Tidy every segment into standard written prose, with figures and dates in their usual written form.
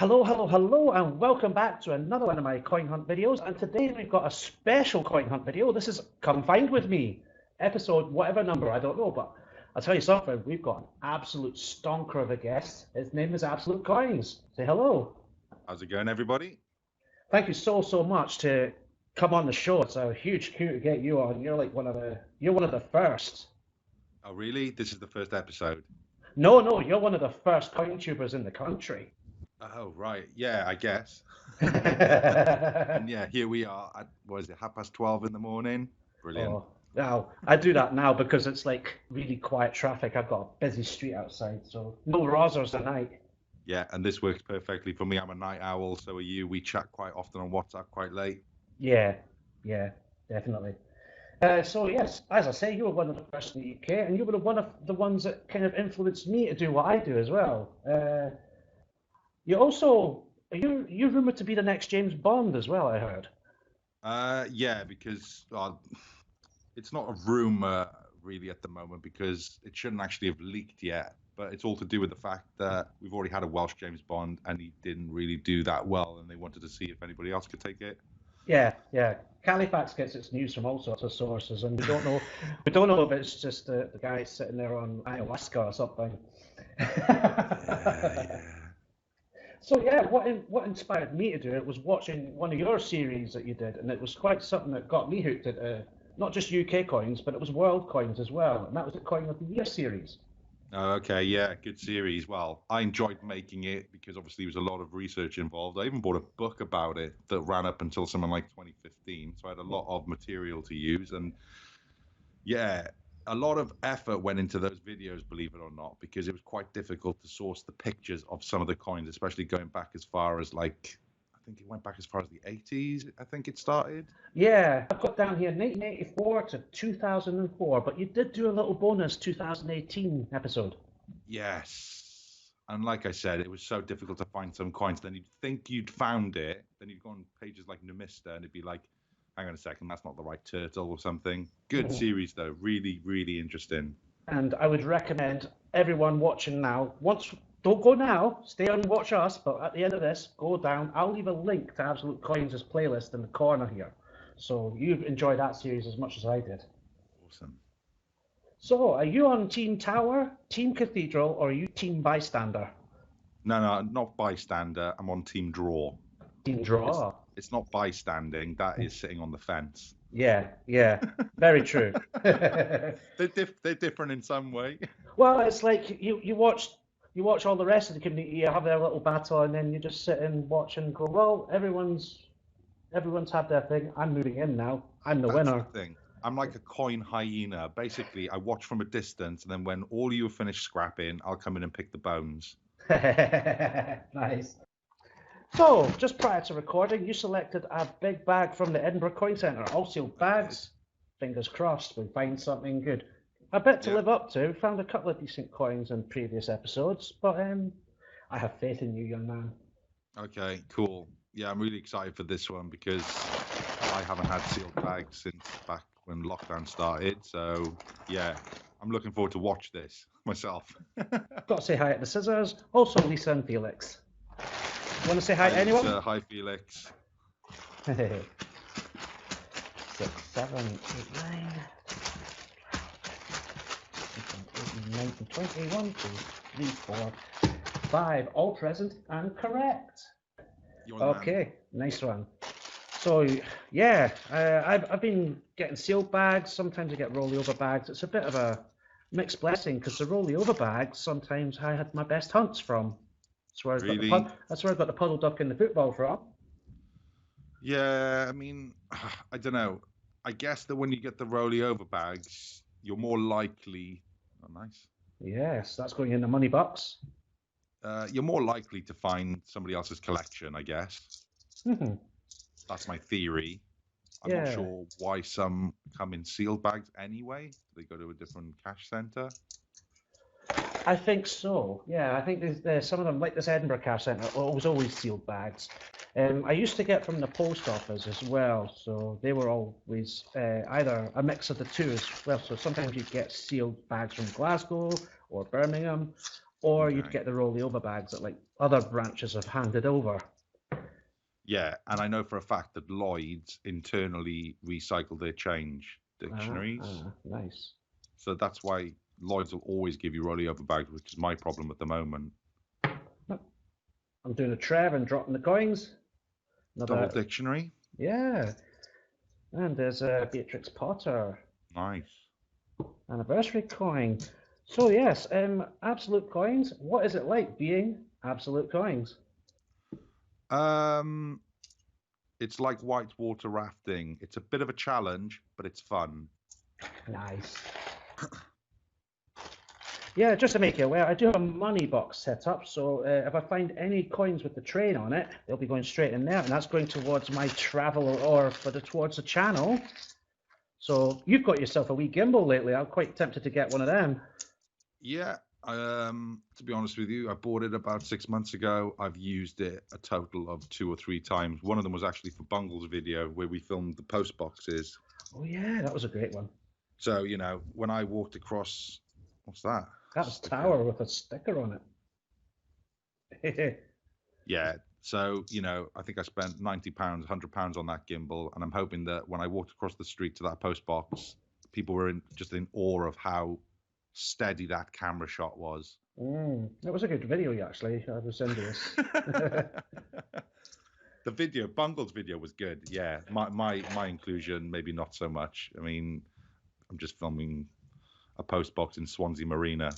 Hello, hello, hello, and welcome back to another one of my coin hunt videos. And today we've got a special coin hunt video. This is Come Find With Me, episode whatever number, I don't know, but I'll tell you something, we've got an absolute stonker of a guest. His name is Absolute Coins. Say hello. How's it going, everybody? Thank you so much to come on the show. It's a huge coup to get you on. You're like one of the first. Oh, really? This is the first episode? No, you're one of the first coin tubers in the country. Oh, right. Yeah, I guess. And yeah, here we are at, what is it, 12:30 in the morning? Brilliant. Oh, now I do that now because it's like really quiet traffic. I've got a busy street outside, so no rozzers at night. Yeah, and this works perfectly for me. I'm a night owl, so are you. We chat quite often on WhatsApp quite late. Yeah, definitely. So yes, as I say, you were one of the first in the UK, and you were one of the ones that kind of influenced me to do what I do as well. You also, you're rumored to be the next James Bond as well, I heard. Yeah, because it's not a rumor really at the moment because it shouldn't actually have leaked yet. But it's all to do with the fact that we've already had a Welsh James Bond and he didn't really do that well, and they wanted to see if anybody else could take it. Yeah. Halifax gets its news from all sorts of sources, and we don't know if it's just the guy sitting there on ayahuasca or something. Yeah. So yeah, what inspired me to do it was watching one of your series that you did, and it was quite something that got me hooked at not just UK coins, but it was world coins as well, and that was the Coin of the Year series. Oh, okay, yeah, good series. Well, I enjoyed making it because obviously there was a lot of research involved. I even bought a book about it that ran up until something like 2015, so I had a lot of material to use. And yeah, a lot of effort went into those videos, believe it or not, because it was quite difficult to source the pictures of some of the coins, especially going back as far as like, I think it went back as far as the 80s, I think it started. Yeah, I've got down here 1984 to 2004, but you did do a little bonus 2018 episode. Yes. And like I said, it was so difficult to find some coins. Then you'd think you'd found it. Then you'd go on pages like Numista and it'd be like, hang on a second, that's not the right turtle or something. Good series, though. Really, really interesting. And I would recommend everyone watching now, don't go now, stay on and watch us, but at the end of this, go down. I'll leave a link to Absolute Coins' playlist in the corner here. So you enjoy that series as much as I did. Awesome. So, are you on Team Tower, Team Cathedral, or are you Team Bystander? No, not bystander. I'm on Team Draw. Team Draw. It's not bystanding. That is sitting on the fence. Yeah, very true. They're different in some way. Well, it's like you watch all the rest of the community, you have their little battle, and then you just sit and watch and go, well, everyone's had their thing. I'm moving in now. I'm the winner. The thing. I'm like a coin hyena. Basically, I watch from a distance, and then when all you have finished scrapping, I'll come in and pick the bones. Nice. So, just prior to recording, you selected a big bag from the Edinburgh Coin Centre. All sealed bags. Fingers crossed we find something good. A bit to live up to. Found a couple of decent coins in previous episodes, but I have faith in you, young man. Okay, cool. Yeah, I'm really excited for this one because I haven't had sealed bags since back when lockdown started. So yeah, I'm looking forward to watch this myself. Got to say hi at the scissors. Also, Lisa and Felix. You want to say hi to anyone? Hi, Felix. 6, 7, 8, 9, 19, 20, 1, 2, 3, 4, 5, all present and correct. Okay, nice one. So yeah, I've been getting sealed bags. Sometimes I get rollover bags. It's a bit of a mixed blessing because the rollover bags sometimes I had my best hunts from. That's where I got the Puddle-Duck in the football from. Yeah, I mean, I don't know. I guess that when you get the rollover bags, you're more likely. Oh, nice. Yes, that's going in the money box. You're more likely to find somebody else's collection, I guess. Mm-hmm. That's my theory. I'm not sure why some come in sealed bags anyway. They go to a different cash centre. I think so. Yeah, I think there's some of them, like this Edinburgh cash centre, was always sealed bags. I used to get from the post office as well, so they were always either a mix of the two as well. So sometimes you'd get sealed bags from Glasgow or Birmingham, or you'd get the rollover bags at like other branches have handed over. Yeah, and I know for a fact that Lloyd's internally recycle their change dictionaries. Nice. So that's why Lloyd's will always give you rollover bags, which is my problem at the moment. I'm doing a Trev and dropping the coins. Double dictionary. Yeah. And there's Beatrix Potter. Nice. Anniversary coin. So yes, absolute coins. What is it like being absolute coins? It's like whitewater rafting. It's a bit of a challenge, but it's fun. Nice. Yeah, just to make you aware, I do have a money box set up, so if I find any coins with the train on it, they'll be going straight in there, and that's going towards my travel or towards the channel. So you've got yourself a wee gimbal lately. I'm quite tempted to get one of them. Yeah, to be honest with you, I bought it about 6 months ago. I've used it a total of 2 or 3 times. One of them was actually for Bungle's video where we filmed the post boxes. Oh yeah, that was a great one. So, you know, when I walked across, what's that? That's Tower with a sticker on it. Yeah. So, you know, I think I spent £90, £100 on that gimbal, and I'm hoping that when I walked across the street to that post box, people were just in awe of how steady that camera shot was. That was a good video, actually. I was envious. The video, Bungle's video was good. Yeah, my inclusion maybe not so much. I mean, I'm just filming a post box in Swansea Marina.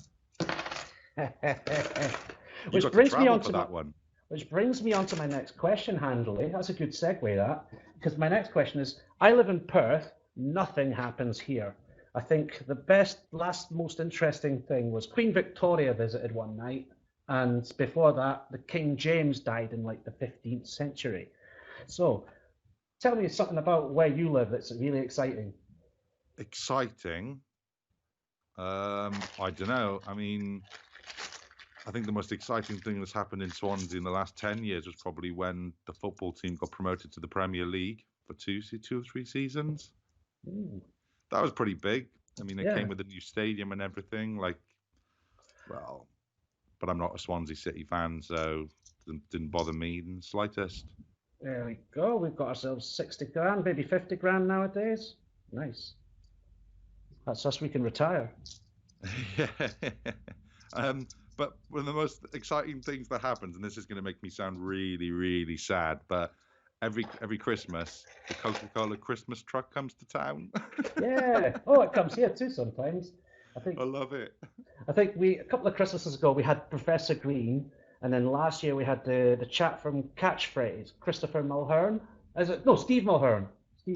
Which brings me on to that one. Which brings me on to my next question, Handley. That's a good segue, that. Because my next question is, I live in Perth. Nothing happens here. I think the most interesting thing was Queen Victoria visited one night. And before that, the King James died in like the 15th century. So tell me something about where you live that's really exciting. Exciting? I don't know. I mean, I think the most exciting thing that's happened in Swansea in the last 10 years was probably when the football team got promoted to the Premier League for two or three seasons. Ooh. That was pretty big. I mean, it came with a new stadium and everything. Like, well, but I'm not a Swansea City fan, so it didn't bother me in the slightest. There we go. We've got ourselves 60 grand, maybe 50 grand nowadays. Nice. That's us. We can retire. Yeah. But one of the most exciting things that happens, and this is going to make me sound really, really sad, but every Christmas, the Coca-Cola Christmas truck comes to town. Yeah. Oh, it comes here too sometimes. I love it. I think a couple of Christmases ago we had Professor Green, and then last year we had the chap from Catchphrase, Christopher Mulhern. Steve Mulhern.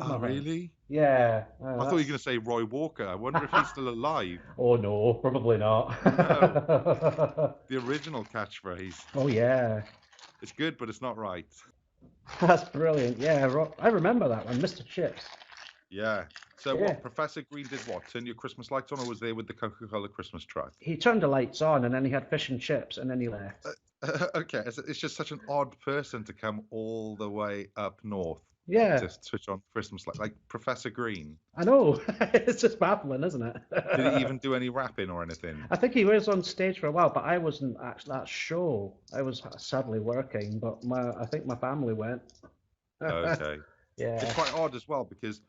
Oh, really? Yeah. I thought you were going to say Roy Walker. I wonder if he's still alive. Oh, no, probably not. No. The original Catchphrase. Oh, yeah. It's good, but it's not right. That's brilliant. Yeah, I remember that one, Mr. Chips. Yeah. So what, Professor Green did what? Turn your Christmas lights on, or was there with the Coca-Cola Christmas truck? He turned the lights on, and then he had fish and chips, and then he left. Okay, it's just such an odd person to come all the way up north. Yeah. Just switch on Christmas lights, like Professor Green. I know. It's just baffling, isn't it? Did he even do any rapping or anything? I think he was on stage for a while, but I wasn't actually at that show. I was sadly working, but I think my family went. Okay. Yeah. It's quite odd as well, because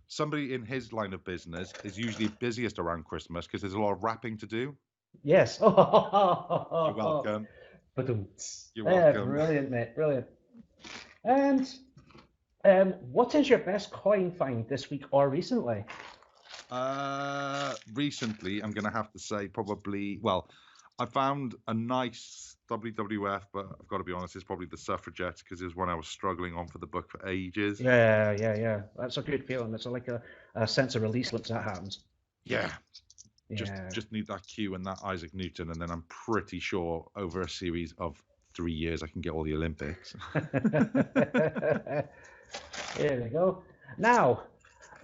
somebody in his line of business is usually busiest around Christmas because there's a lot of rapping to do. Yes. You're welcome. You're welcome. Brilliant, mate. Brilliant. And what is your best coin find this week or recently? Recently, I'm going to have to say probably, well, I found a nice WWF, but I've got to be honest, it's probably the Suffragettes because it was one I was struggling on for the book for ages. Yeah. That's a good feeling. It's like a sense of release once that happens. Yeah. Just need that Kew and that Isaac Newton, and then I'm pretty sure over a series of 3 years I can get all the Olympics. There we go. Now,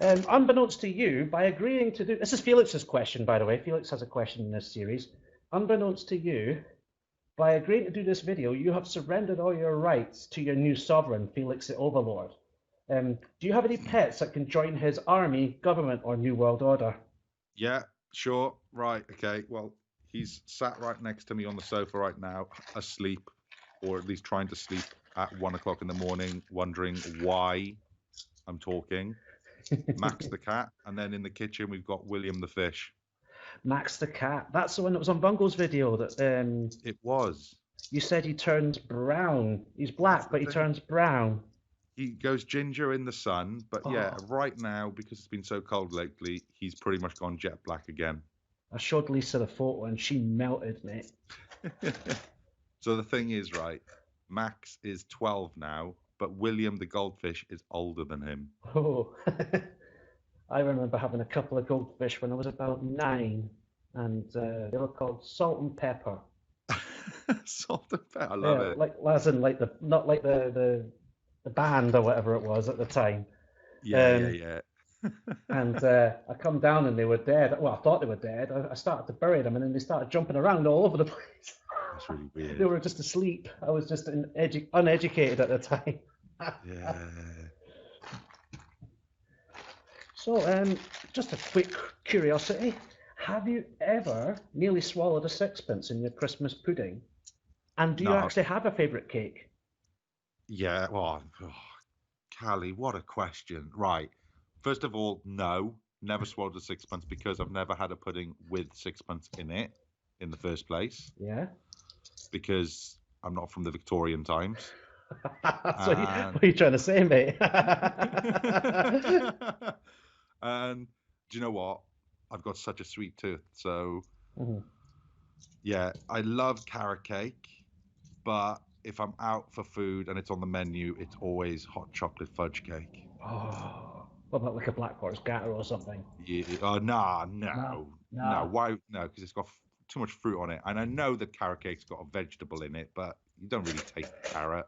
unbeknownst to you, by agreeing to do... This is Felix's question, by the way. Felix has a question in this series. Unbeknownst to you, by agreeing to do this video, you have surrendered all your rights to your new sovereign, Felix the Overlord. Do you have any pets that can join his army, government, or New World Order? Yeah, sure. Right, okay. Well, he's sat right next to me on the sofa right now, asleep. or at least trying to sleep at 1 o'clock in the morning, wondering why I'm talking. Max the cat, and then in the kitchen we've got William the fish. Max the cat. That's the one that was on Bungle's video. That It was. You said he turns brown. He's black, but he turns brown. He goes ginger in the sun, but yeah, right now, because it's been so cold lately, he's pretty much gone jet black again. I showed Lisa the photo and she melted, mate. So the thing is, right, Max is 12 now, but William the goldfish is older than him. Oh, I remember having a couple of goldfish when I was about 9, and they were called Salt and Pepper. Salt and Pepper, I love it. Like, as in, like not like the band or whatever it was at the time. Yeah. And I come down and they were dead. Well, I thought they were dead. I started to bury them, and then they started jumping around all over the place. That's really weird. They were just asleep. I was just uneducated at the time. Yeah. So, just a quick curiosity. Have you ever nearly swallowed a sixpence in your Christmas pudding? And do you actually have a favourite cake? Yeah, well, Callie, what a question. Right. First of all, no, never swallowed a sixpence because I've never had a pudding with sixpence in it in the first place. Yeah. Because I'm not from the Victorian times. So what are you trying to say, mate? And do you know what? I've got such a sweet tooth. So, yeah, I love carrot cake, but if I'm out for food and it's on the menu, it's always hot chocolate fudge cake. Oh, what about like a Black Forest Gatter or something? Yeah. No. Why? No, because it's got too much fruit on it. And I know that carrot cake's got a vegetable in it, but you don't really taste the carrot.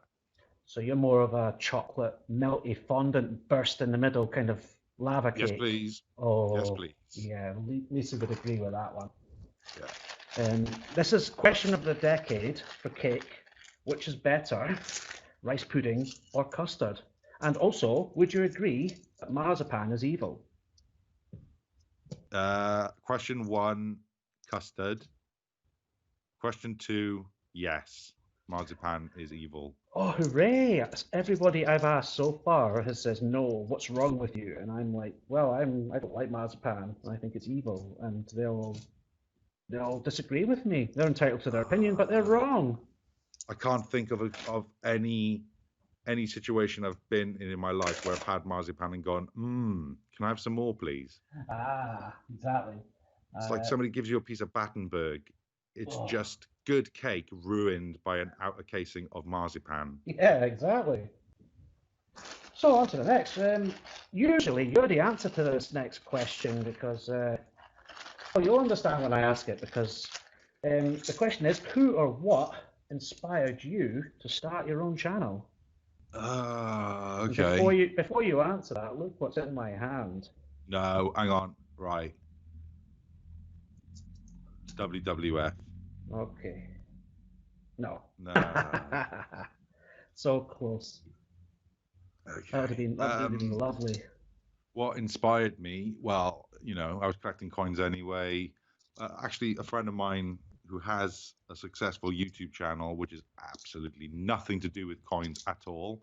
So you're more of a chocolate, melty, fondant, burst in the middle kind of lava cake? Yes, please. Oh, yes, please. Yeah, Lisa would agree with that one. Yeah. This is question of the decade for cake. Which is better, rice pudding or custard? And also, would you agree that marzipan is evil? Question 1, custard. Question 2, yes, marzipan is evil. Oh, hooray! Everybody I've asked so far has says no. What's wrong with you? And I'm like, well, I don't like marzipan. I think it's evil, and they'll disagree with me. They're entitled to their opinion, but they're wrong. I can't think of any situation I've been in my life where I've had marzipan and gone, can I have some more, please? Exactly. It's like somebody gives you a piece of Battenberg. It's just good cake ruined by an outer casing of marzipan. Yeah, exactly. So on to the next. Usually you're the answer to this next question because you'll understand when I ask it, because the question is, who or what inspired you to start your own channel? Okay. Before you answer that, look what's in my hand. No, hang on. Right. WWF. Okay. No. No. So close. Okay. That would have been lovely. What inspired me? Well, I was collecting coins anyway. Actually, a friend of mine who has a successful YouTube channel, which is absolutely nothing to do with coins at all.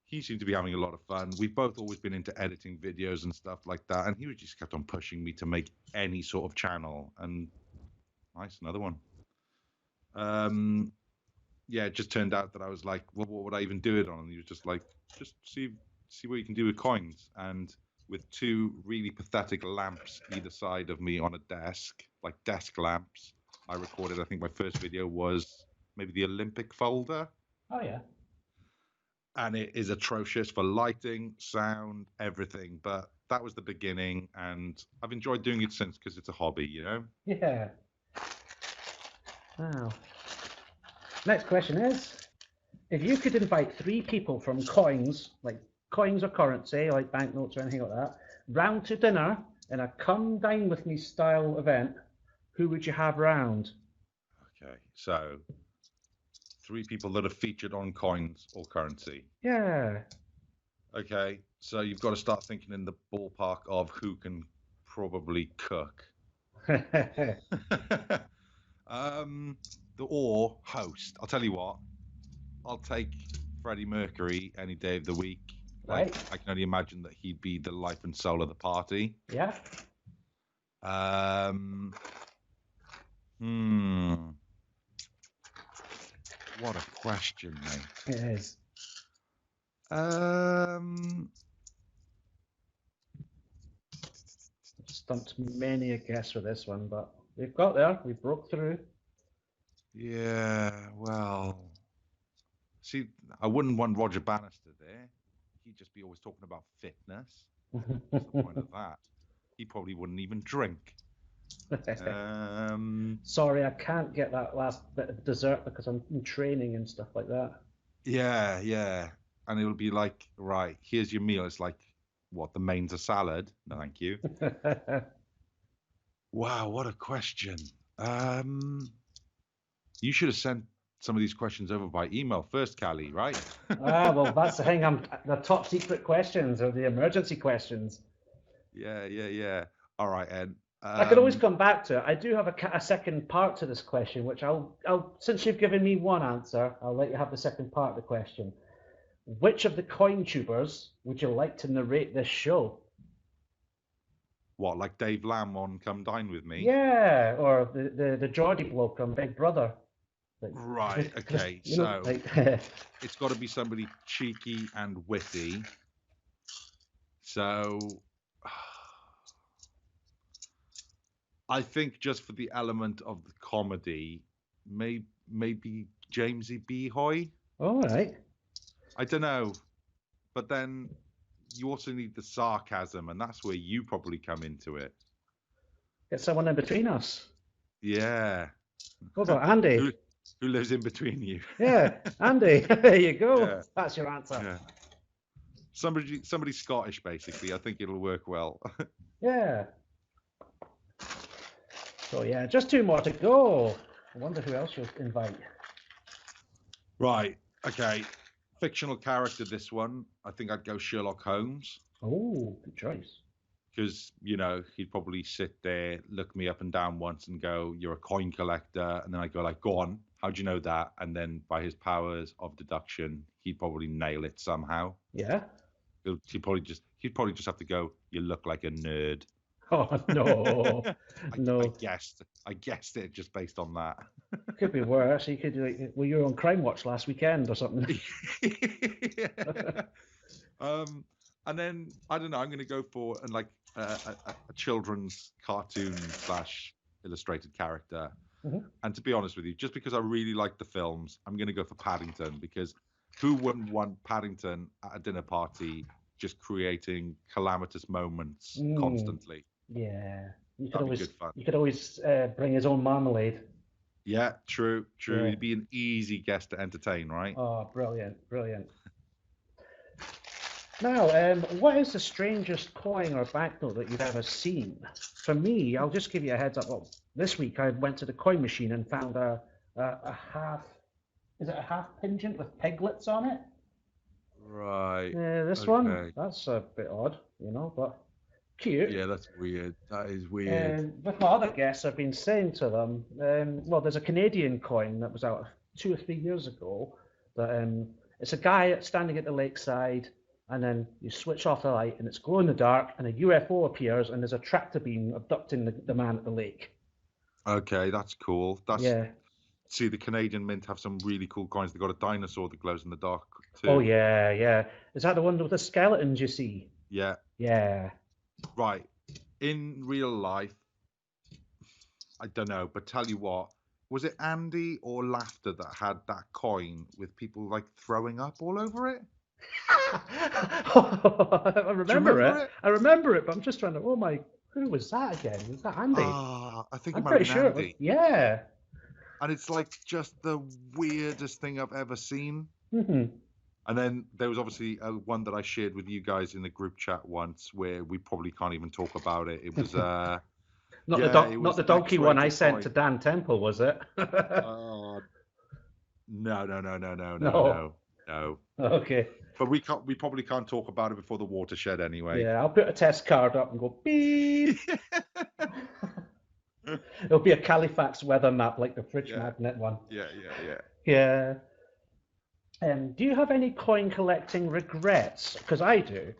He seemed to be having a lot of fun. We've both always been into editing videos and stuff like that. And he just kept on pushing me to make any sort of channel. And nice, another one. It just turned out that I was like, well, what would I even do it on? And he was just like, just see what you can do with coins. And with 2 really pathetic lamps either side of me on a desk, like desk lamps, I recorded, I think my first video was maybe the Olympic folder. Oh, yeah. And it is atrocious for lighting, sound, everything. But that was the beginning, and I've enjoyed doing it since because it's a hobby, Yeah. Wow. Next question is, if you could invite 3 people from coins, like coins or currency, like banknotes or anything like that, round to dinner in a come dine with me style event, who would you have round? Okay, so 3 people that are featured on coins or currency. Yeah. Okay, so you've got to start thinking in the ballpark of who can probably cook. or host. I'll tell you what. I'll take Freddie Mercury any day of the week. Like, Right. I can only imagine that he'd be the life and soul of the party. Yeah. What a question, mate. It is. Stumped many a guess for this one, but we've got there. We broke through. Yeah, well, see, I wouldn't want Roger Bannister there. He'd just be always talking about fitness. What's the point of that? He probably wouldn't even drink. Sorry, I can't get that last bit of dessert because I'm in training and stuff like that. Yeah. And it'll be like, right, here's your meal. It's like, what, the main's a salad? No, thank you. Wow, what a question. You should have sent some of these questions over by email first, Callie, right? Well, that's the thing. The top secret questions or the emergency questions. Yeah. All right, Ed. I could always come back to it. I do have a second part to this question, which I'll since you've given me one answer, I'll let you have the second part of the question. Which of the coin tubers would you like to narrate this show? What, like Dave Lamb on Come Dine With Me? Yeah, or the Geordie bloke on Big Brother. Like, right, okay, so it's got to be somebody cheeky and witty. So I think just for the element of the comedy, maybe Jamesy Behoy. All right. I don't know, but then you also need the sarcasm, and that's where you probably come into it. Get someone in between us. Yeah. What about Andy? Who lives in between you? Yeah, Andy. There you go. Yeah. That's your answer. Yeah. Somebody Scottish, basically. I think it'll work well. Yeah. So yeah, just 2 more to go. I wonder who else you'll invite. Right. Okay. Fictional character, this one. I think I'd go Sherlock Holmes. Oh, good choice. Because, he'd probably sit there, look me up and down once and go, you're a coin collector. And then I'd go like, go on, how'd you know that? And then by his powers of deduction, he'd probably nail it somehow. Yeah. He'd probably just have to go, you look like a nerd. Oh, no. No. I guessed it just based on that. Could be worse. You could do like, well, you were on Crime Watch last weekend or something. And then, I don't know, I'm going to go for a children's cartoon / illustrated character. Mm-hmm. And to be honest with you, just because I really like the films, I'm going to go for Paddington, because who wouldn't want Paddington at a dinner party just creating calamitous moments constantly? Yeah. You could always bring his own marmalade. Yeah, true. Yeah. He'd be an easy guest to entertain, right? Oh, brilliant. Now, what is the strangest coin or banknote that you've ever seen? For me, I'll just give you a heads up. Well, this week I went to the coin machine and found a half pingent with piglets on it? Right. This one, that's a bit odd, but cute. Yeah, that's weird. That is weird. With my other guests, I've been saying to them, there's a Canadian coin that was out 2 or 3 years ago. That it's a guy standing at the lakeside, and then you switch off the light, and it's glow in the dark, and a UFO appears, and there's a tractor beam abducting the man at the lake. Okay, that's cool. See, the Canadian Mint have some really cool coins. They've got a dinosaur that glows in the dark too. Oh yeah. Is that the one with the skeletons you see? Yeah. Yeah. Right. In real life, I don't know, but tell you what, was it Andy or Laughter that had that coin with people like throwing up all over it? I remember it. I remember it, but I'm just trying to. Who was that again? Was that Andy? I think I'm pretty sure Andy. Yeah. And it's like just the weirdest thing I've ever seen. Mm-hmm. And then there was obviously one that I shared with you guys in the group chat once, where we probably can't even talk about it. It was not the donkey one I sent to Dan Temple, was it? No. Okay. But we probably can't talk about it before the watershed anyway. Yeah, I'll put a test card up and go beep. It'll be a Halifax weather map like the fridge magnet one. Yeah. Yeah. Do you have any coin collecting regrets? Because I do.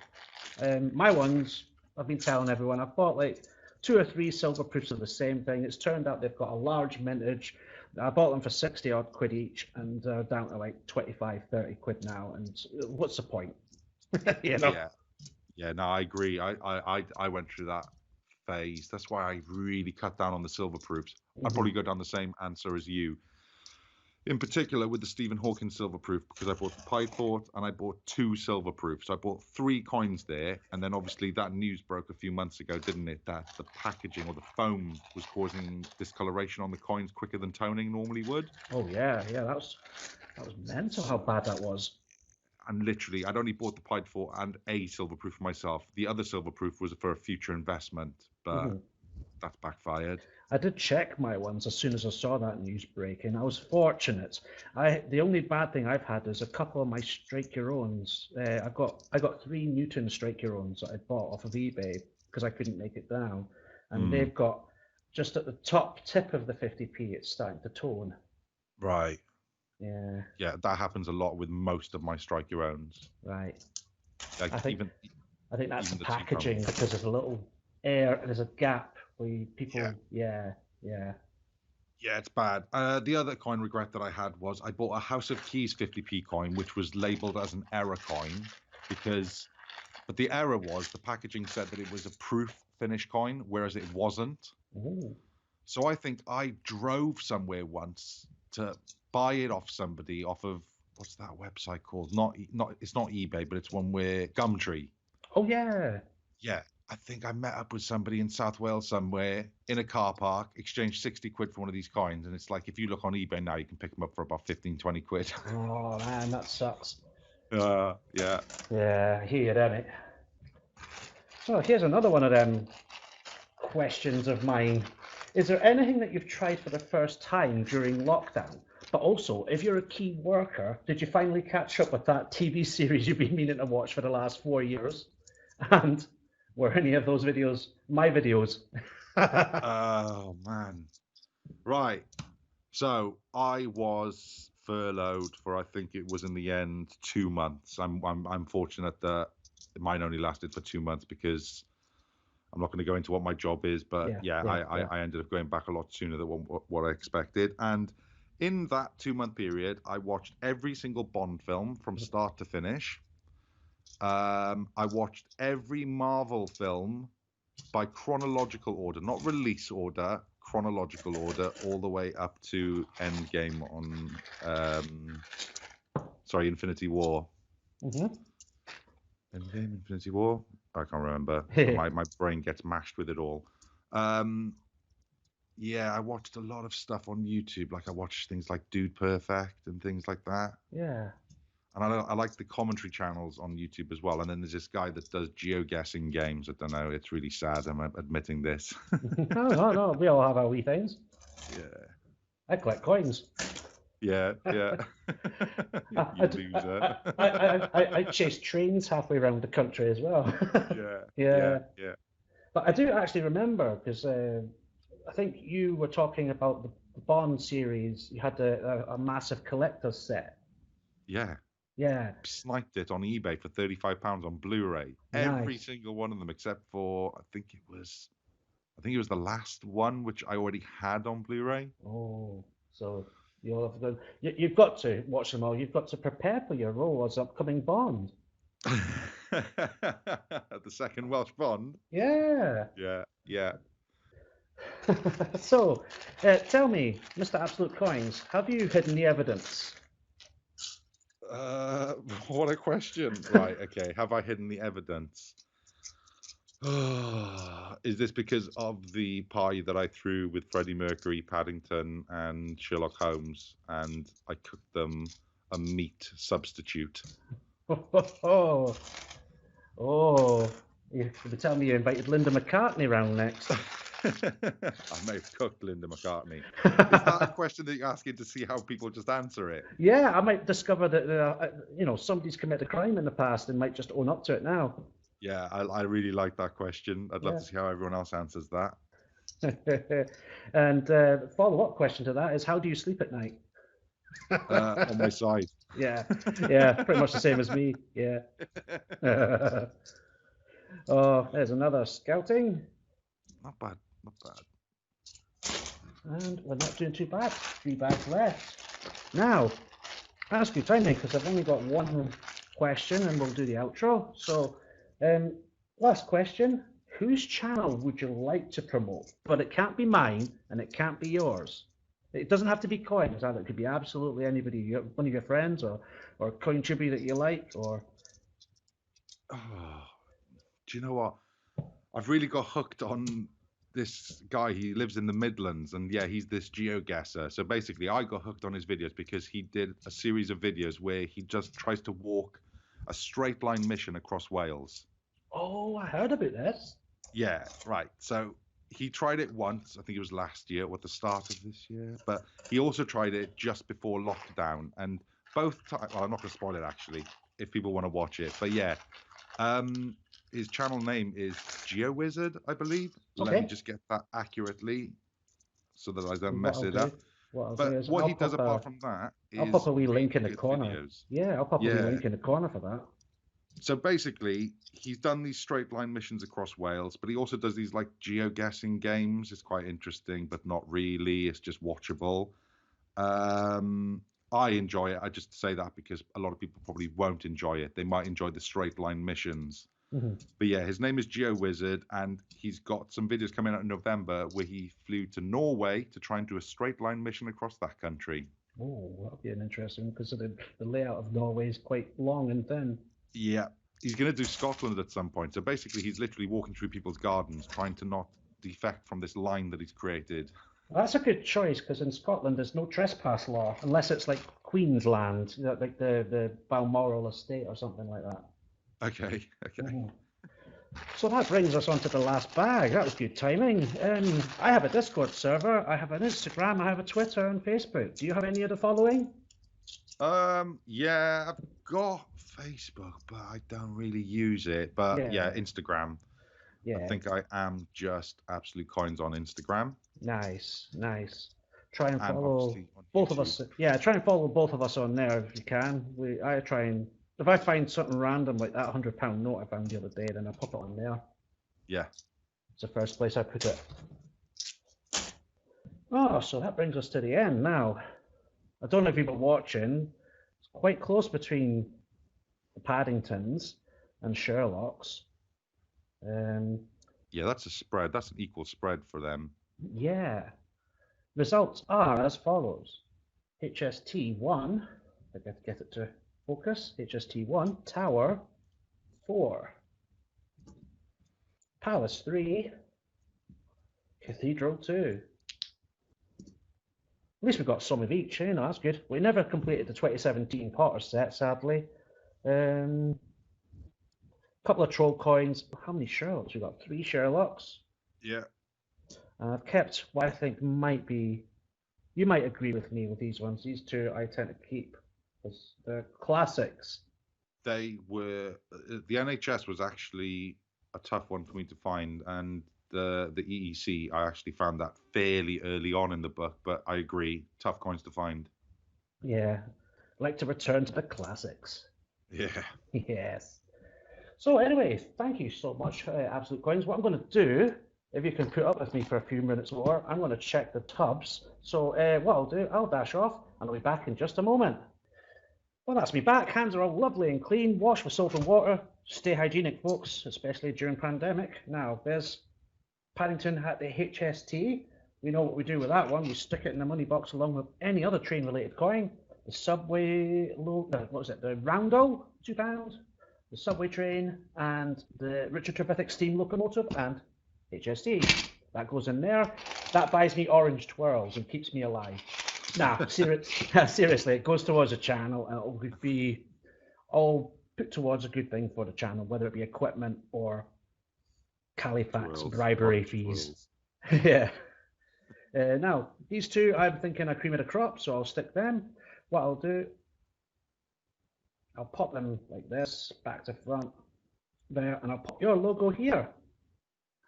My ones, I've been telling everyone, I've bought like 2 or 3 silver proofs of the same thing. It's turned out they've got a large mintage. I bought them for 60 odd quid each, and they're down to like 25, 30 quid now. And what's the point? You know? Yeah, no, I agree. I went through that phase. That's why I really cut down on the silver proofs. I'd probably go down the same answer as you. In particular with the Stephen Hawking silver proof, because I bought the Pied Fort and I bought 2 silver proofs. I bought 3 coins there, and then obviously that news broke a few months ago, didn't it? That the packaging or the foam was causing discoloration on the coins quicker than toning normally would. Oh yeah, that was mental how bad that was. And literally, I'd only bought the Pied Fort and a silver proof for myself. The other silver proof was for a future investment, but that's backfired. I did check my ones as soon as I saw that news breaking. I was fortunate. The only bad thing I've had is a couple of my Strike Your Owns. I got 3 Newton Strike Your Owns that I bought off of eBay because I couldn't make it down, and they've got just at the top tip of the 50p. It's starting to tone. Right. Yeah. Yeah, that happens a lot with most of my Strike Your Owns. Right. Like I think that's the packaging, because there's a little air, there's a gap where people. Yeah, it's bad. The other coin regret that I had was I bought a House of Keys 50p coin, which was labeled as an error coin, but the error was the packaging said that it was a proof finish coin, whereas it wasn't. Ooh. So I think I drove somewhere once to buy it off somebody off of, what's that website called? It's not eBay, but it's one where Gumtree. Oh yeah. Yeah. I think I met up with somebody in South Wales somewhere in a car park, exchanged 60 quid for one of these coins. And it's like, if you look on eBay now, you can pick them up for about 15, 20 quid. Oh man, that sucks. Yeah. Yeah, I hear you, damn it. So here's another one of them questions of mine. Is there anything that you've tried for the first time during lockdown? But also, if you're a key worker, did you finally catch up with that TV series you've been meaning to watch for the last 4 years? And were any of those videos my videos? Oh man. Right. So I was furloughed for, I think it was in the end 2 months. I'm fortunate that mine only lasted for 2 months, because I'm not going to go into what my job is, but I ended up going back a lot sooner than what I expected. And in that 2-month period, I watched every single Bond film from start to finish. I watched every Marvel film by chronological order, not release order, chronological order, all the way up to Endgame on, Infinity War. Endgame, Infinity War? I can't remember. My brain gets mashed with it all. Yeah, I watched a lot of stuff on YouTube. Like I watched things like Dude Perfect and things like that. Yeah. And I like the commentary channels on YouTube as well. And then there's this guy that does geoguessing games. I don't know. It's really sad. I'm admitting this. No. We all have our wee things. Yeah. I collect coins. Yeah. You loser. I chase trains halfway around the country as well. Yeah. But I do actually remember, because I think you were talking about the Bond series. You had a massive collector's set. Yeah. Sniped it on eBay for £35 on Blu-ray. Nice. Every single one of them, except for I think it was the last one, which I already had on Blu-ray. Oh, so you've got to watch them all. You've got to prepare for your role as upcoming Bond. The second Welsh Bond. Yeah. Yeah. So, tell me, Mr. Absolute Coins, have you hidden the evidence? What a question. Right, okay. Have I hidden the evidence? Is this because of the party that I threw with Freddie Mercury, Paddington, and Sherlock Holmes, and I cooked them a meat substitute? Oh, you could tell me you invited Linda McCartney round next. I may have cooked Linda McCartney. Is that a question that you're asking to see how people just answer it? Yeah, I might discover that somebody's committed a crime in the past and might just own up to it now. Yeah, I really like that question. I'd love to see how everyone else answers that. And the follow-up question to that is, how do you sleep at night? On my side. Yeah, yeah, pretty much the same as me. Yeah. Oh, there's another scouting. Not bad, not bad. And we're not doing too bad. 3 bags left. Now, that's good timing because I've only got one question and we'll do the outro. So, last question. Whose channel would you like to promote? But it can't be mine and it can't be yours. It doesn't have to be coins either. It could be absolutely anybody, one of your friends or coin tribute that you like or... Oh, do you know what? I've really got hooked on this guy. He lives in the Midlands, and yeah, he's this geoguesser. So basically, I got hooked on his videos because he did a series of videos where he just tries to walk a straight line mission across Wales. Oh, I heard about this. Yeah, right. So he tried it once. I think it was last year or at the start of this year. But he also tried it just before lockdown, and both times. Well, I'm not going to spoil it actually, if people want to watch it. But yeah. His channel name is GeoWizard, I believe. Okay. Let me just get that accurately so that I don't mess it up. But what he does apart from that is I'll pop a wee really link in the good corner. videos. Yeah, I'll pop a wee link in the corner for that. So basically, he's done these straight line missions across Wales, but he also does these like geoguessing games. It's quite interesting, but not really. It's just watchable. I enjoy it. I just say that because a lot of people probably won't enjoy it. They might enjoy the straight line missions. Mm-hmm. But yeah, his name is GeoWizard, and he's got some videos coming out in November where he flew to Norway to try and do a straight line mission across that country. Oh, that'll be an interesting, because the layout of Norway is quite long and thin. Yeah, he's going to do Scotland at some point. So basically, he's literally walking through people's gardens trying to not defect from this line that he's created. That's a good choice, because in Scotland there's no trespass law, unless it's like Queensland, like the Balmoral estate or something like that. Okay. Mm-hmm. So that brings us on to the last bag. That was good timing. I have a Discord server, I have an Instagram, I have a Twitter and Facebook. Do you have any of the following? Yeah, I've got Facebook, but I don't really use it. But yeah, Instagram. Yeah. I think I am just Absolute Coins on Instagram. Nice. Try and follow both of us. Yeah, try and follow both of us on there if you can. I try and, if I find something random like that £100 note I found the other day, then I pop it on there. Yeah. It's the first place I put it. Oh, so that brings us to the end now. I don't know if you've been watching. It's quite close between the Paddingtons and Sherlock's. Yeah, that's a spread. That's an equal spread for them. Yeah. Results are as follows. HST1, I got to get it to focus. HST1, Tower 4. Palace 3. Cathedral 2. At least we've got some of each, you know, that's good. We never completed the 2017 Potter set, sadly. Couple of troll coins. How many Sherlocks? We've got 3 Sherlocks. Yeah. I've kept what I think might be, you might agree with me with these ones. These 2 I tend to keep because they're classics. They were, the NHS was actually a tough one for me to find, and the EEC, I actually found that fairly early on in the book, but I agree, tough coins to find. Yeah, like to return to the classics. Yeah. Yes. So anyway, thank you so much, Absolute Coins. What I'm going to do, if you can put up with me for a few minutes more, I'm going to check the tubs. So what I'll do, I'll dash off and I'll be back in just a moment. Well, that's me back. Hands are all lovely and clean. Wash with soap and water. Stay hygienic, folks, especially during pandemic. Now, there's Paddington at the HST. We know what we do with that one. We stick it in the money box along with any other train-related coin. The subway, what was it? The Roundel, £2. The subway train and the Richard Trevithick steam locomotive and HST. That goes in there. That buys me orange twirls and keeps me alive. Nah, seriously, it goes towards a channel and it will be all put towards a good thing for the channel, whether it be equipment or Califax bribery fees. Yeah. Now, these 2, I'm thinking are cream of the crop, so I'll stick them. What I'll do, I'll pop them like this, back to front, there, and I'll pop your logo here.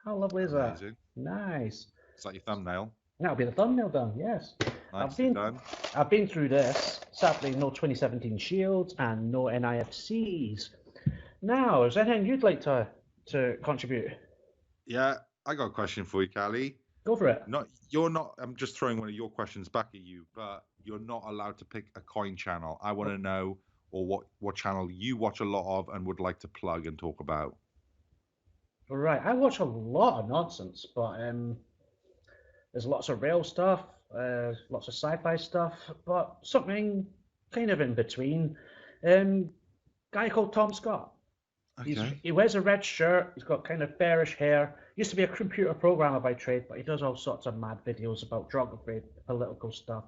How lovely is that? Nice. Is that your thumbnail? That'll be the thumbnail done, yes. Nicely done. I've been through this. Sadly, no 2017 Shields and no NIFCs. Now, is there anything you'd like to contribute? Yeah, I got a question for you, Callie. Go for it. I'm just throwing one of your questions back at you, but you're not allowed to pick a coin channel. I want to know what channel you watch a lot of and would like to plug and talk about. Right, I watch a lot of nonsense, but there's lots of rail stuff, lots of sci-fi stuff, but something kind of in between. Guy called Tom Scott. Okay. He wears a red shirt. He's got kind of fairish hair. Used to be a computer programmer by trade, but he does all sorts of mad videos about geography, political stuff,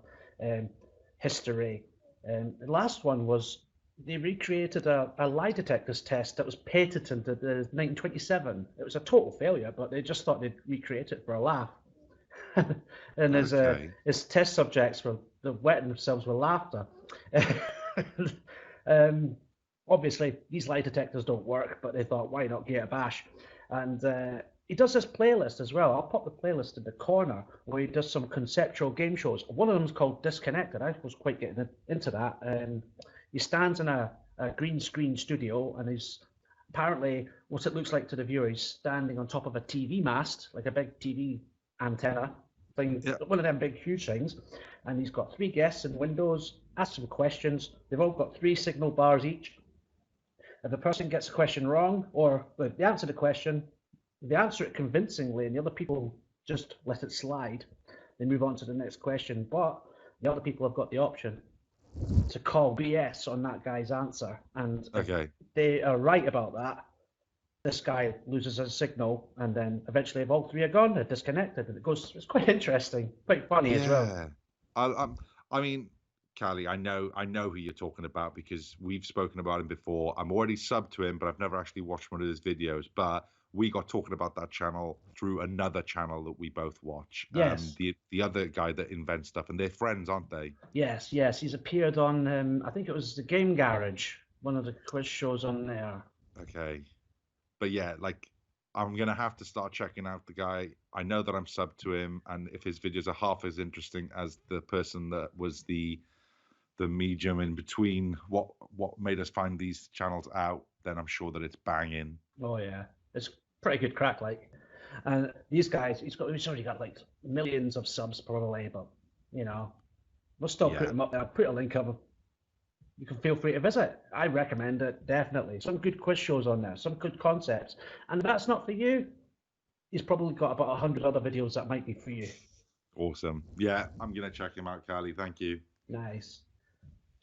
history. The last one was they recreated a lie detectors test that was patented in 1927. It was a total failure, but they just thought they'd recreate it for a laugh. And his test subjects were wetting themselves with laughter. Obviously, these lie detectors don't work, but they thought, why not give it a bash? And he does this playlist as well. I'll pop the playlist in the corner where he does some conceptual game shows. One of them is called Disconnected. I was quite getting into that. He stands in a green screen studio, and he's apparently, what it looks like to the viewer, he's standing on top of a TV mast, like a big TV antenna thing, one of them big huge things. And he's got 3 guests in windows, asks them questions. They've all got 3 signal bars each. If the person gets a question wrong, or they answer the question, they answer it convincingly, and the other people just let it slide. They move on to the next question, but the other people have got the option to call BS on that guy's answer. And if they are right about that, this guy loses his signal, and then eventually, if all 3 are gone, they're disconnected, and it's quite interesting, quite funny as well. I mean, Callie, I know who you're talking about because we've spoken about him before. I'm already subbed to him, but I've never actually watched one of his videos. But we got talking about that channel through another channel that we both watch. Yes. The other guy that invents stuff, and they're friends, aren't they? Yes. He's appeared on, I think it was the Game Garage, one of the quiz shows on there. Okay. But yeah, like, I'm going to have to start checking out the guy. I know that I'm subbed to him, and if his videos are half as interesting as the person that was the medium in between what made us find these channels out, then I'm sure that it's banging. Oh yeah, it's pretty good crack, like. And these guys, he's already got like millions of subs probably, but we'll still put them up there. I'll put a link up. You can feel free to visit. I recommend it, definitely. Some good quiz shows on there, some good concepts. And if that's not for you, he's probably got about 100 other videos that might be for you. Awesome. Yeah, I'm going to check him out, Callie. Thank you. Nice.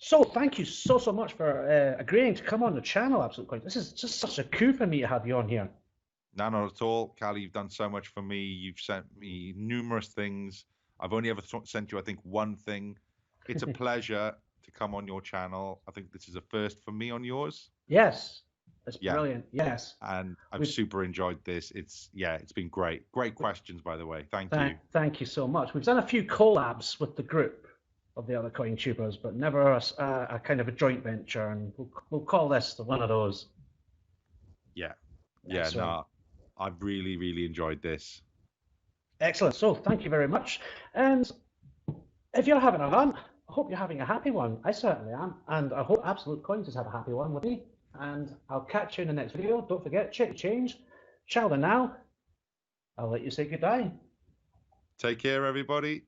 So thank you so much for agreeing to come on the channel, Absolute Coins. This is just such a coup for me to have you on here. No, not at all. Callie, you've done so much for me. You've sent me numerous things. I've only ever sent you, I think, one thing. It's a pleasure to come on your channel. I think this is a first for me on yours. Yes. It's brilliant. Yes. And I've super enjoyed this. It's been great. Great questions, by the way. Thank you. Thank you so much. We've done a few collabs with the group of the other coin tubers, but never a kind of a joint venture, and we'll call this one of those. I've really enjoyed this. Excellent. So thank you very much, and if you're having a hunt, I hope you're having a happy one. I certainly am, and I hope Absolute Coins has had a happy one with me, and I'll catch you in the next video. Don't forget, check change. Ciao then now. I'll let you say goodbye. Take care, everybody.